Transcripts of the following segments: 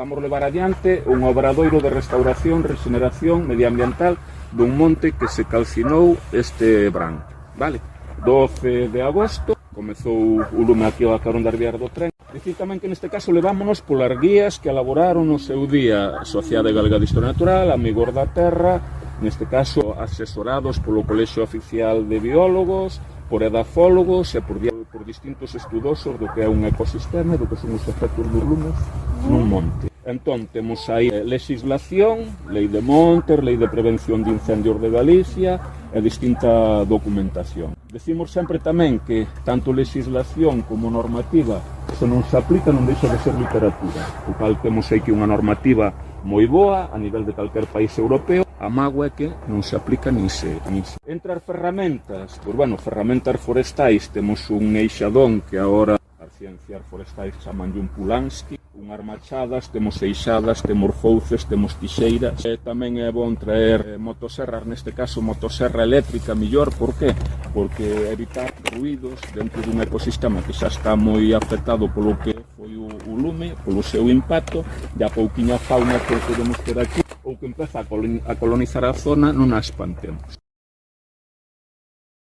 vamos levar adiante un obradoiro de restauración, regeneración medioambiental dun monte que se calcinou este verán, vale? 12 de agosto, comezou o lume aquí ao carón da Ribeira do Tren. Dicir tamén que neste caso levámonos polas guías que elaboraron no seu día a Sociedade Galega de Historia Natural, Amigos da Terra, neste caso asesorados polo Colexio Oficial de Biólogos, por edafólogos e por distintos estudosos do que é un ecosistema e do que son os efectos dos lumes nun monte. Entón, temos aí legislación, Lei de Montes, Lei de Prevención de Incendios de Galicia e distinta documentación. Decimos sempre tamén que tanto legislación como normativa, se non se aplica non deixa de ser literatura. O cal temos aí que unha normativa moi boa a nivel de calquer país europeo, a mágoa é que non se aplica nin se. Entre as ferramentas, pois bueno, ferramentas forestais, temos un eixadón que agora as ciencias forestais chamanlle un Pulansky, unhas machadas, temos eixadas, temos fouces, temos tixeiras. E tamén é bon traer motoserras, neste caso motoserra eléctrica mellor, por que? Porque evitar ruídos dentro dun ecosistema que xa está moi afectado polo que foi o lume, polo seu impacto, e a pouquiña fauna que podemos ter aquí, ou que empeza a colonizar a zona, non a espantemos.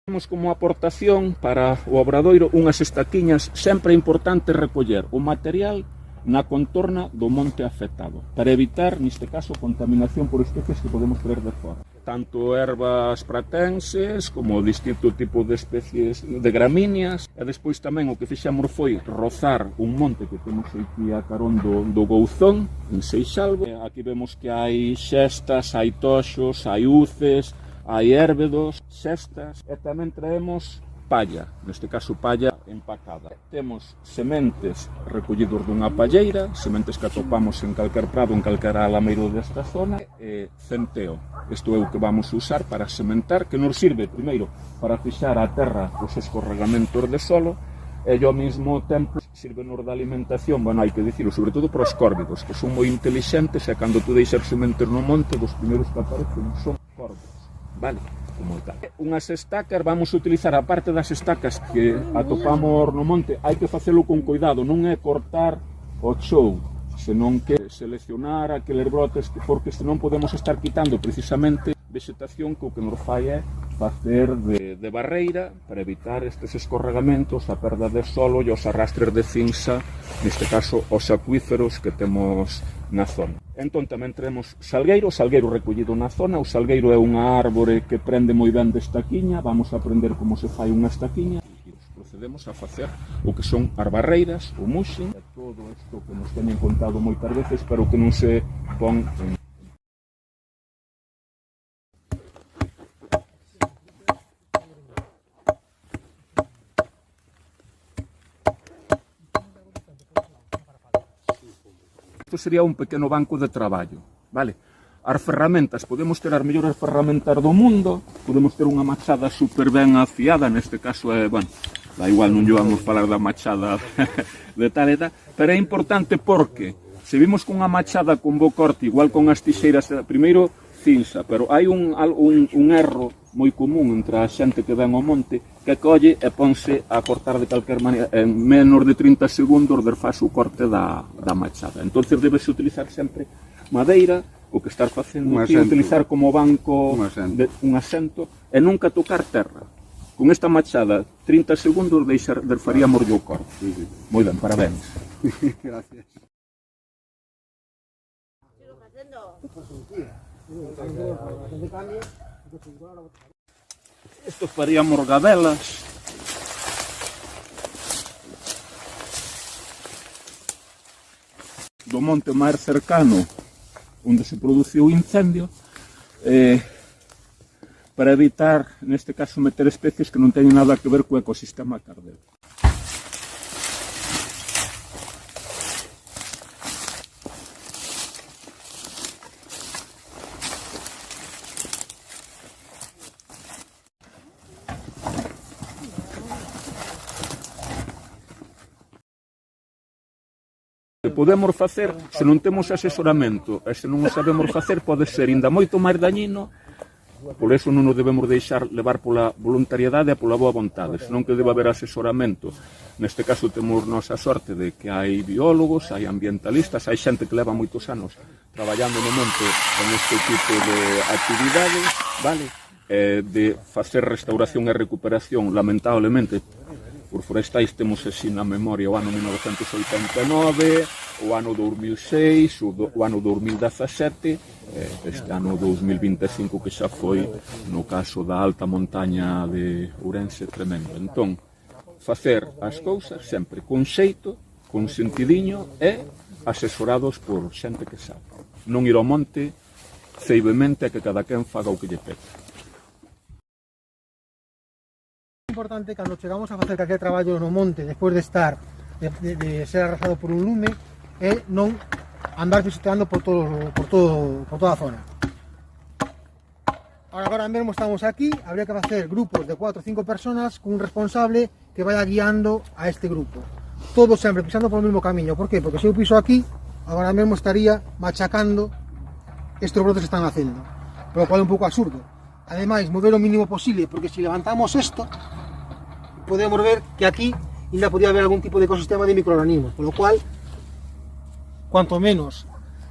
Temos como aportación para o obradoiro unhas estaquiñas, sempre é importante recoller o material na contorna do monte afectado, para evitar, neste caso, contaminación por especies que podemos traer de fora. Tanto ervas pratenses, como distinto tipo de especies de gramíneas, e despois tamén o que fixemos foi rozar un monte que temos aquí a carón do Gouzón, en Seixalbo. Aquí vemos que hai xestas, hai toxos, hai uces, hai érbedos, xestas, e tamén traemos palla, neste caso palla empacada. Temos sementes recollidos dunha palleira, sementes que atopamos en calquer prado, en calquer alameiro desta zona, e centeo. Isto é o que vamos usar para sementar, que nos sirve, primeiro, para fixar a terra os escorregamentos de solo, e ao mesmo tempo sirve-nos de alimentación, bueno, hai que dicilo, sobre todo para os córvidos, que son moi inteligentes, e cando tú deixas sementes no monte, dos primeiros que aparecen son corvos, vale? Como tal. Unhas estacas, vamos a utilizar a parte das estacas que atopamos no monte, hai que facelo con cuidado, non é cortar o chou, senón que seleccionar aqueles brotes, porque senón podemos estar quitando precisamente vegetación que o que nos fai é facer de barreira para evitar estes escorregamentos, a perda de solo e os arrastres de cinza, neste caso os acuíferos que temos na zona. Entón tamén teremos salgueiro, o salgueiro recollido na zona. O salgueiro é unha árbore que prende moi ben de estaquiña, vamos a aprender como se fai unha estaquiña. Procedemos a facer o que son as barreiras, o muxing, e todo isto que nos teñen contado moitas veces, pero que non se pon en... Isto sería un pequeno banco de traballo, vale? As ferramentas, podemos ter as mellores ferramentas do mundo, podemos ter unha machada super ben afiada, neste caso é, bueno, da igual non lle vamos falar da machada de tal e tal, pero é importante porque se vimos con unha machada con bo corte, igual con as tixeiras, primeiro cinza, pero hai un erro moi común entre a xente que ven ao monte, que colle e ponse a cortar de calquer maneira, en menos de 30 segundos desfaz o corte da machada. Entón debes utilizar sempre madeira, o que estás facendo aquí, utilizar como banco un asento, e nunca tocar terra. Con esta machada, 30 segundos desfaríamos o corte. Moi ben, parabéns. Gracias. Isto faríamos gabelas. Do monte máis cercano onde se produciu o incendio, para evitar, neste caso, meter especies que non teñen nada que ver co ecosistema cardeo. Podemos facer, se non temos asesoramento e se non o sabemos facer, pode ser ainda moito máis dañino Por eso non nos debemos deixar levar pola voluntariedade e pola boa vontade, senón que debe haber asesoramento. Neste caso temos nosa sorte de que hai biólogos, hai ambientalistas, hai xente que leva moitos anos traballando no monte con este tipo de actividades, vale? De facer restauración e recuperación, lamentablemente, por forestais temos así na memoria o ano 1989, o ano 2006, o ano 2017, este ano 2025 que xa foi, no caso da alta montaña de Ourense, tremendo. Entón, facer as cousas sempre con xeito, con sentidiño e asesorados por xente que sabe. Non ir ao monte ceibemente a que cada quen faga o que lle peta. Importante cando chegamos a facer calquer traballo no monte despois de estar de ser arrasado por un lume é non andar visitando por toda a zona. Agora mesmo estamos aquí, habría que facer grupos de 4 ou 5 personas con un responsable que vaya guiando a este grupo, todos sempre pisando por o mesmo camiño. Por qué? Porque se eu piso aquí agora mesmo estaría machacando estes brotes que están facendo, polo cual é un pouco absurdo. Ademais, mover o mínimo posible, porque se levantamos esto, podemos ver que aquí ainda podría haber algún tipo de ecosistema de microorganismos, por lo cual, cuanto menos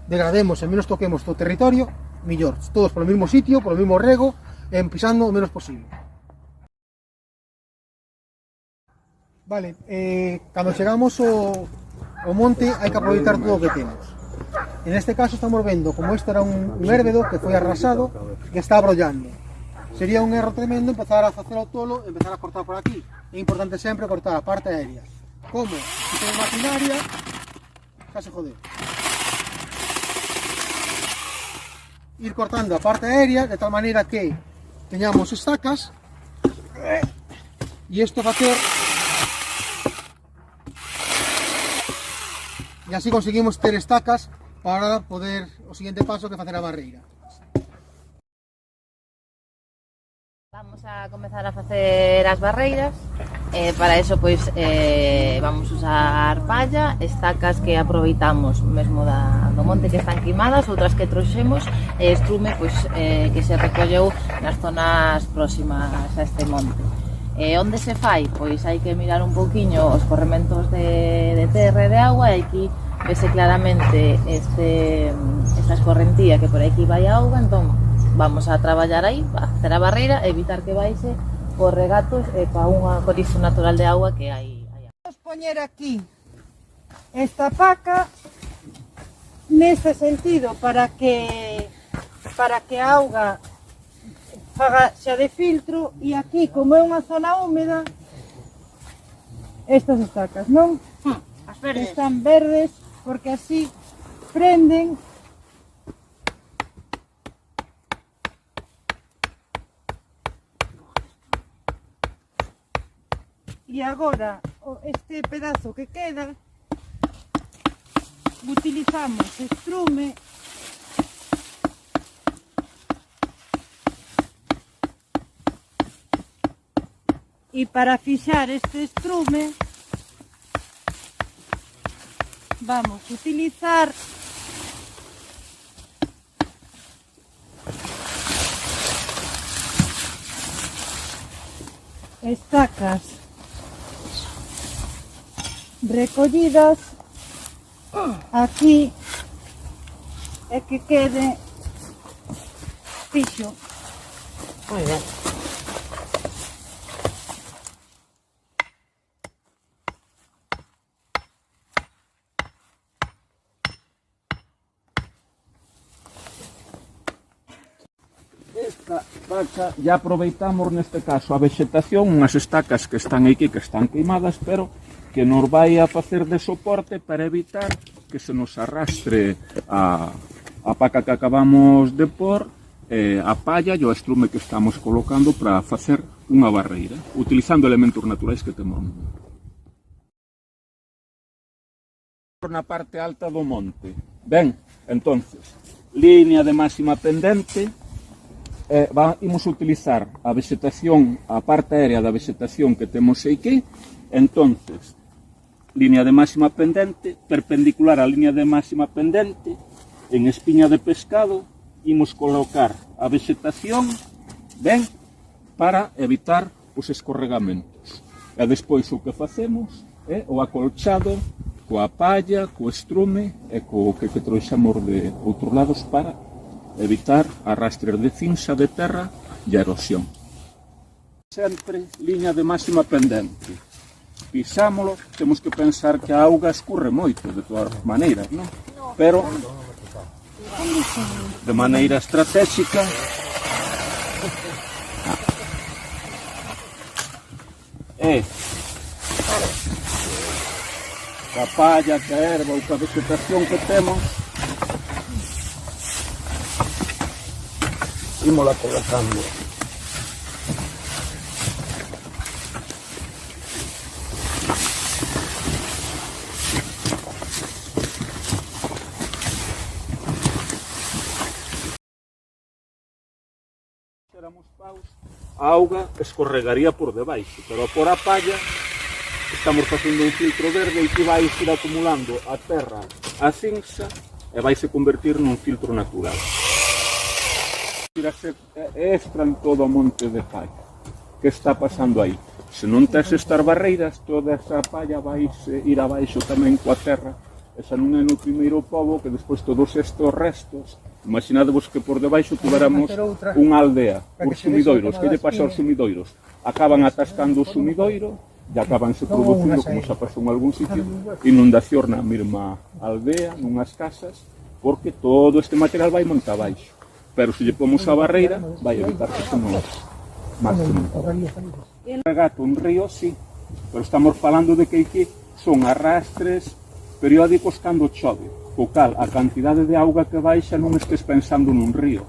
degrademos e menos toquemos todo o territorio, mellor. Todos polo mesmo sitio, polo mesmo rego, e pisando o menos posible. Vale, cando chegamos ao monte hai que aproveitar todo o que temos. En este caso estamos vendo como este era un érbedo que foi arrasado e que está abrollando. Sería un erro tremendo empezar a facer o tolo e empezar a cortar por aquí. É importante sempre cortar a parte aérea. Como? Se ten maquinaria, xa se jode. Ir cortando a parte aérea de tal maneira que teñamos estacas e isto facer e así conseguimos ter estacas para poder o siguiente paso que facer a barreira. Vamos a comezar a facer as barreiras. Para eso pois vamos usar palla, estacas que aproveitamos mesmo do monte que están queimadas, outras que trouxemos e estrume pois, que se recolleu nas zonas próximas a este monte. Onde se fai? Pois hai que mirar un pouquiño os corrementos de terra e de agua e aquí vese claramente esta escorrentía que por aquí vai a auga, entón vamos a traballar aí, a facer a barreira, evitar que baixe por regatos e pa unha corizo natural de agua que hai. Vamos poñer aquí esta paca neste sentido para que a auga faga xa de filtro e aquí, como é unha zona húmeda, estas estacas, non? As verdes. Están verdes porque así prenden e agora este pedazo que queda utilizamos estrume e para fixar este estrume vamos a utilizar estacas recollidas aquí e que quede fixo. Moi ben. Esta vaca ya aproveitamos neste caso a vegetación, unhas estacas que están aquí, que están queimadas, pero que nos vai a facer de soporte para evitar que se nos arrastre a paca que acabamos de pôr, a palla e o estrume que estamos colocando para facer unha barreira, utilizando elementos naturais que temos. Na parte alta do monte. Ben, entonces, línea de máxima pendente, vamos a utilizar a vegetación, a parte aérea da vegetación que temos aquí, entonces, línea de máxima pendente, perpendicular á línea de máxima pendente, en espiña de pescado, imos colocar a vegetación ben, para evitar os escorregamentos. E despois o que facemos é o acolchado coa palla, co estrume e co que trouxemos de outros lados para evitar arrastres de cinza, de terra e erosión. Sempre liña de máxima pendente. Pisámolo, temos que pensar que a auga escurre moito, de todas maneiras, non? Pero, de maneira estratégica, é a palla, a erva ou a vegetación que temos, ímola colocando. A auga escorregaría por debaixo, pero por a palla estamos facendo un filtro verde e que vai ir acumulando a terra, a cinza, e vai se convertir nun filtro natural. Tirase extra en todo o monte de palla. Que está pasando aí? Se non tes estas barreiras, toda esa palla vai ir abaixo tamén coa terra. Esa non é no primeiro pobo, que despois todos estes restos, imaginadevos que por debaixo tuveramos unha aldea, os sumidoiros. Que lle pasa aos sumidoiros? Acaban atascando o sumidoiro e acabanse producindo, como xa pasou en algún sitio, inundación na mesma aldea, nunhas casas, porque todo este material vai monta abaixo. Pero se lle pomos a barreira, vai evitar que se nos máximo. Un regato, un río, sí, pero estamos falando de que aquí son arrastres periódicos cando chove, co cal a cantidade de auga que baixa non estes pensando nun río.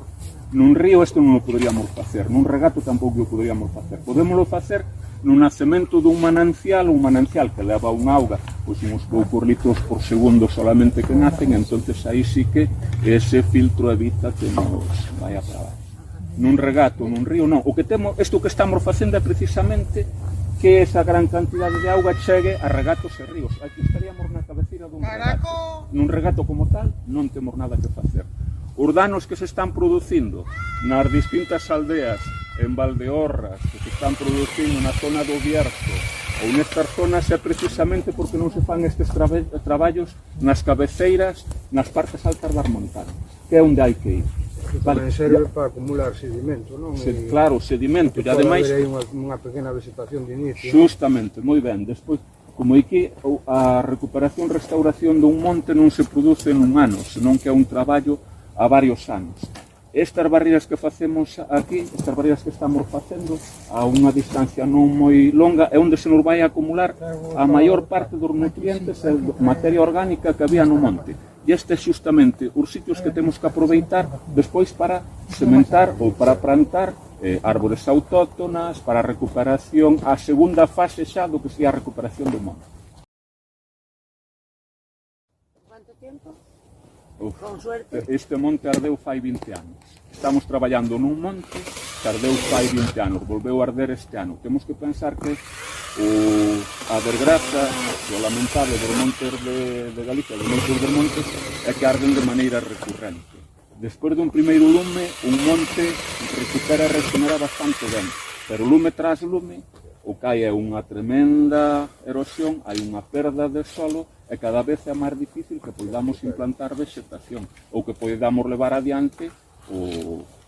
Nun río isto non o poderíamos facer, nun regato tampouco o poderíamos facer. Podémoslo facer nun nacemento dun manancial, un manancial que leva unha auga, pois uns poucos litros por segundo solamente que nacen, entonces aí sí que ese filtro evita que nos vaya para baixo. Nun regato, nun río, non. O que temos, isto que estamos facendo é precisamente que esa gran cantidade de auga chegue a regatos e ríos. Aquí estaríamos na cabeceira dun regato. Nun regato como tal non temos nada que facer. Os danos que se están producindo nas distintas aldeas, en Valdeorras, que se están producindo na zona do Bierzo, ou nestas zonas é precisamente porque non se fan estes traballos nas cabeceiras, nas partes altas das montañas, que é onde hai que ir. Tamén serve para acumular sedimento, non? Claro, sedimento, e ademais pode haber aí unha pequena vegetación de inicio. Justamente, moi ben. Despois, como aquí a recuperación e restauración dun monte non se produce nun ano, senón que é un traballo a varios anos. Estas barreiras que facemos aquí, estas barreiras que estamos facendo a unha distancia non moi longa, é onde se nos vai acumular a maior parte dos nutrientes e materia orgánica que había no monte. E este é xustamente os sitios que temos que aproveitar despois para sementar ou para plantar árbores autóctonas, para a recuperación, a segunda fase xa do que sería a recuperación do monte. ¿Cuánto tiempo? Con suerte. Este monte ardeu fai 20 anos. Estamos traballando nun monte que ardeu fai 20 anos, volveu a arder este ano. Temos que pensar que a desgraza, o lamentable dos montes de Galicia, dos montes dos montes, é que arden de maneira recurrente. Despois dun primeiro lume, un monte recupera e regenera bastante ben, pero lume tras lume, o que hai é unha tremenda erosión, hai unha perda de solo, e cada vez é máis difícil que podamos implantar vegetación, ou que podamos levar adiante,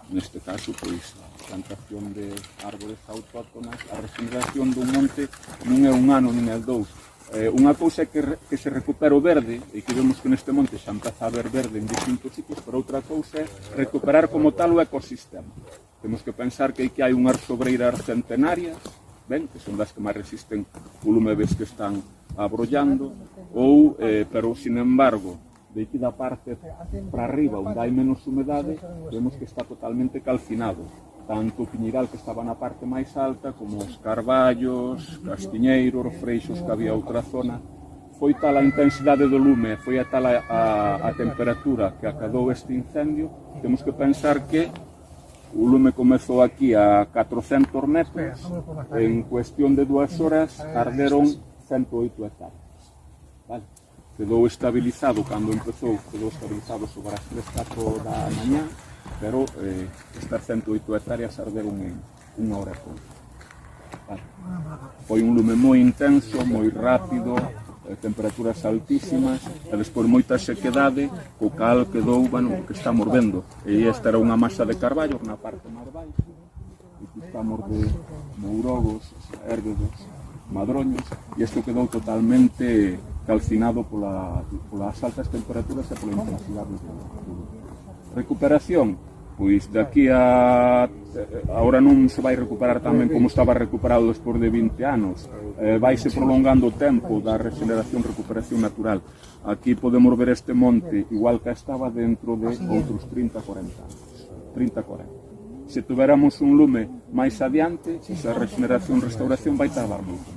neste caso, pois, a plantación de árbores autóctonas, a regeneración dun monte non é un ano, nin é dous. Unha cousa é que se recupera o verde, e que vemos que neste monte xa empeza a haber verde en distintos sitios, pero outra cousa é recuperar como tal o ecosistema. Temos que pensar que hai unhas sobreiras centenarias, ben, que son das que máis resisten o lume ves que están abrollando, pero, sin embargo, de aquí da parte para arriba, onde hai menos humedade, vemos que está totalmente calcinado. Tanto o piñeiral que estaba na parte máis alta, como os carballos, castiñeiros, freixos que había outra zona. Foi tal a intensidade do lume, foi a tal a temperatura que acadou este incendio, temos que pensar que o lume comezou aquí a 400 metros, en cuestión de 2 horas arderon 108 hectáreas. Vale? Quedou estabilizado cando empezou, quedou estabilizado sobre as 3-4 da mañá, pero estas 108 hectáreas arderon en unha hora e pouco. Vale. Foi un lume moi intenso, moi rápido, temperaturas altísimas, e despois moita sequedade, co cal quedou, bueno, que estamos vendo. E esta era unha masa de carballo na parte máis baixa, e que estamos de mourogos, érguedos, madroños, e isto quedou totalmente calcinado polas altas temperaturas e pola intensidade do recuperación. Pois daqui a ahora non se vai recuperar tamén como estaba recuperado despois de 20 anos, vaise prolongando o tempo da regeneración, recuperación natural. Aquí podemos ver este monte igual que estaba dentro de outros 30-40 anos, 30-40. Se tuveramos un lume máis adiante, esa regeneración, restauración vai tardar moito.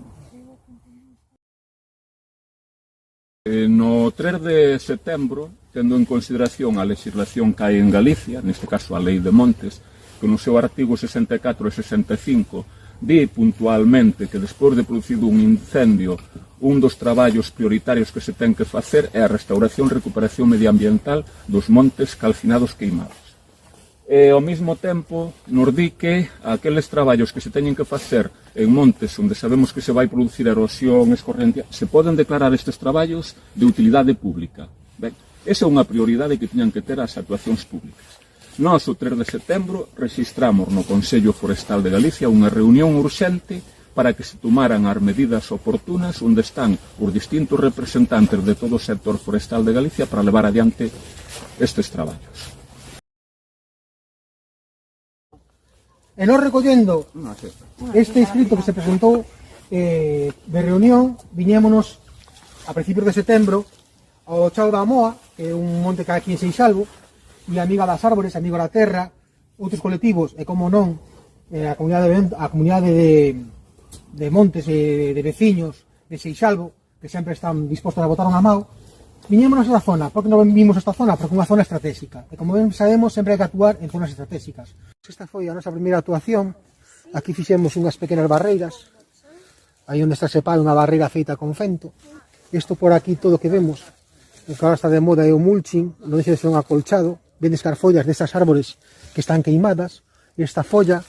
No 3 de setembro, tendo en consideración a legislación que hai en Galicia, neste caso a Lei de Montes, que no seu artigo 64 e 65 di puntualmente que despois de producido un incendio, un dos traballos prioritarios que se ten que facer é a restauración e recuperación medioambiental dos montes calcinados queimados. E ao mesmo tempo nos di que aqueles traballos que se teñen que facer en montes onde sabemos que se vai producir erosión, escorrentia, se poden declarar estes traballos de utilidade pública. Ben, esa é unha prioridade que tiñan que ter as actuacións públicas. Nós, o 3 de setembro, registramos no Consello Forestal de Galicia unha reunión urxente para que se tomaran as medidas oportunas onde están os distintos representantes de todo o sector forestal de Galicia para levar adiante estes traballos. E nos recollendo este escrito que se presentou de reunión, viñémonos a principios de setembro ao Chao da Moa, que é un monte que hai aquí en Seixalbo, e Amiga das Árbores, Amigo da Terra, outros colectivos, e como non, a comunidade de montes e de veciños de Seixalbo, que sempre están dispostos a botar unha mão, viñémonos a esta zona. Por que non vimos esta zona? Porque é unha zona estratégica. E como ben sabemos, sempre hai que actuar en zonas estratégicas. Esta foi a nosa primeira actuación. Aquí fixemos unhas pequenas barreiras. Aí onde está separada unha barreira feita con fento. Isto por aquí todo que vemos. O que agora está de moda é o mulching, non deixa de ser un acolchado. Vendes as follas destas árbores que están queimadas. E esta folla,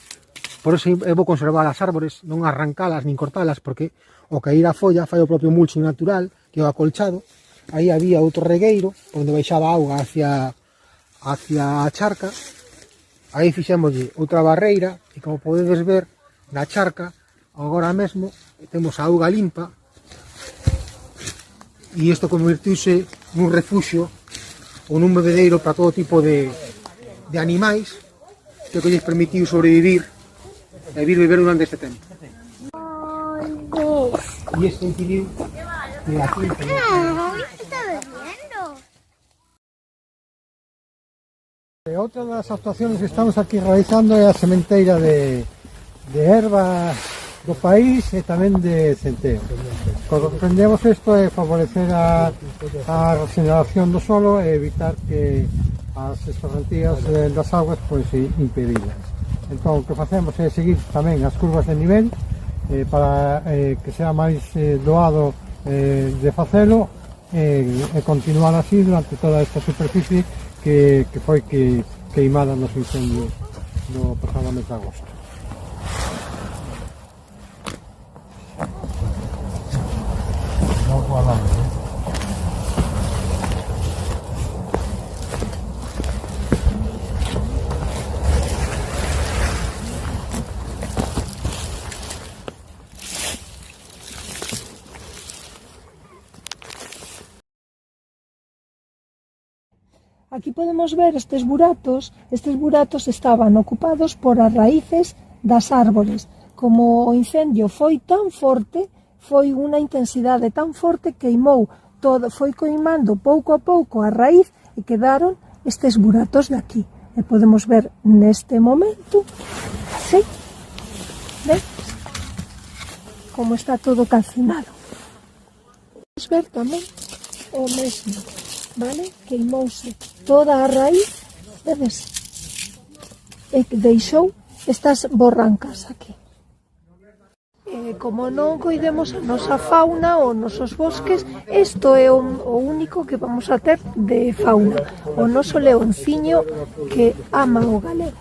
por eso é bo conservar as árbores, non arrancalas nin cortalas, porque o cair a folla fai o propio mulching natural, que é o acolchado. Aí había outro regueiro, onde baixaba auga hacia a charca. Aí fixémoslle outra barreira, e como podedes ver, na charca, agora mesmo, temos a auga limpa, e isto convertiuse nun refuxio, ou nun bebedeiro para todo tipo de animais, que lles permitiu sobrevivir e vir beber durante este tempo. E isto impidiu que aquí... Outra das actuaciones que estamos aquí realizando é a sementeira de erva do país e tamén de centeo. Cando pretendemos isto é favorecer a regeneración do solo e evitar que as escorrentías das augas pois impedidas. Entón, o que facemos é seguir tamén as curvas de nivel para que sea máis doado de facelo e continuar así durante toda esta superficie que foi queimada nos incendios do pasado mes de agosto. Aquí podemos ver estes buratos estaban ocupados por as raíces das árbores. Como o incendio foi tan forte, foi unha intensidade tan forte, queimou todo, foi queimando pouco a pouco a raíz e quedaron estes buratos de aquí. E podemos ver neste momento, así, ¿ves? Como está todo calcinado. Podemos ver tamén o mesmo. Vale? Queimouse toda a raíz, vedes? E deixou estas borrancas aquí. como non coidemos a nosa fauna ou nosos bosques, isto é o único que vamos a ter de fauna, o noso leonciño que ama o galego.